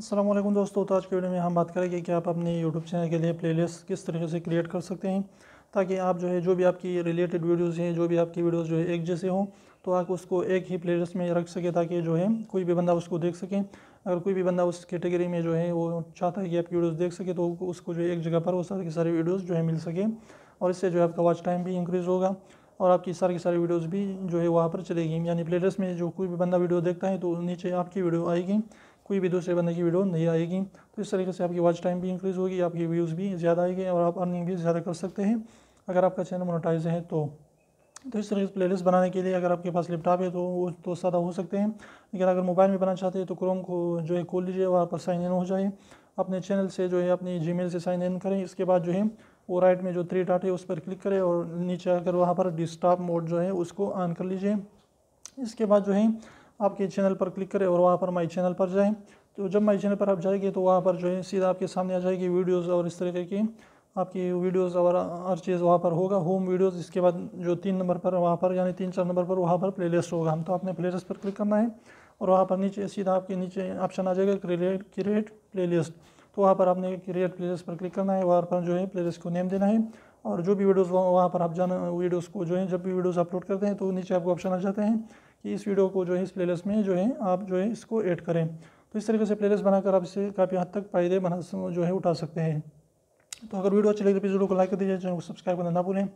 अस्सलाम वालेकुम दोस्तों। तो आज के वीडियो में हम बात करेंगे कि आप अपने यूट्यूब चैनल के लिए प्लेलिस्ट किस तरीके से क्रिएट कर सकते हैं, ताकि आप जो भी आपकी रिलेटेड वीडियोस हैं, जो भी आपकी वीडियोस एक जैसे हों, तो आप उसको एक ही प्लेलिस्ट में रख सकें, ताकि कोई भी बंदा उसको देख सके। अगर कोई भी बंदा उस कैटेगरी में वो चाहता है कि आपकी वीडियोज़ देख सके, तो उसको एक जगह पर वो सारी की सारी वीडियोज़ मिल सके, और इससे आपका वॉच टाइम भी इंक्रीज़ होगा और आपकी सारी की सारी वीडियोज़ भी वहाँ पर चलेगी। यानी प्लेलिस्ट में जो कोई भी बंदा वीडियो देखता है तो नीचे आपकी वीडियो आएगी, कोई भी दूसरे बंदे की वीडियो नहीं आएगी। तो इस तरीके से आपकी वॉच टाइम भी इंक्रीज़ होगी, आपकी व्यूज़ भी ज़्यादा आएगी और आप अर्निंग भी ज़्यादा कर सकते हैं अगर आपका चैनल मोनेटाइज है तो इस तरीके से प्लेलिस्ट बनाने के लिए अगर आपके पास लैपटॉप है तो वो तो सादा हो सकते हैं, लेकिन अगर मोबाइल में बनाना चाहते हैं तो क्रोम को खोल लीजिए, वहाँ पर साइन इन हो जाए अपने चैनल से, अपनी जीमेल से साइन इन करें। इसके बाद वो राइट में जो 3 डॉट है उस पर क्लिक करें और नीचे आकर वहाँ पर डेस्कटॉप मोड उसको ऑन कर लीजिए। इसके बाद आपके चैनल पर क्लिक करें और वहाँ पर माई चैनल पर जाएं। तो जब माई चैनल पर आप जाएंगे तो वहाँ पर सीधा आपके सामने आ जाएगी वीडियोज़, और इस तरीके की आपकी वीडियोज़ और हर चीज़ वहाँ पर होगा, होम वीडियोज़। इसके बाद जो 3 नंबर पर वहाँ पर यानी 3-4 नंबर पर वहाँ पर प्लेलिस्ट होगा। तो आपने प्लेलिस्ट पर क्लिक करना है और वहाँ पर नीचे सीधा आपके नीचे ऑप्शन आ जाएगा क्रिएट प्लेलिस्ट। तो वहाँ पर आपने क्रिएट प्लेलिस्ट पर क्लिक करना है, वहाँ पर प्लेलिस्ट को नेम देना है, और जो भी वीडियोज़ वहाँ पर आप जाना वीडियोज़ को जब भी वीडियोज़ अपलोड करते हैं तो नीचे आपको ऑप्शन आ जाते हैं कि इस वीडियो को इस प्लेलिस्ट में आप इसको ऐड करें। तो इस तरीके से प्लेलिस्ट बनाकर आप इससे काफ़ी हद तक फ़ायदे बना उठा सकते हैं। तो अगर वीडियो अच्छी लगी तो वीडियो को लाइक कर दीजिए, चैनल को सब्सक्राइब करना ना भूलें,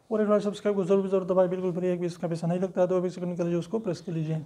और एक बार सब्सक्राइब को जरूर दबाएं, बिल्कुल फ्री है, इसका पैसा नहीं लगता है। तो अभी से करने के लिए उसको प्रेस कर लीजिए।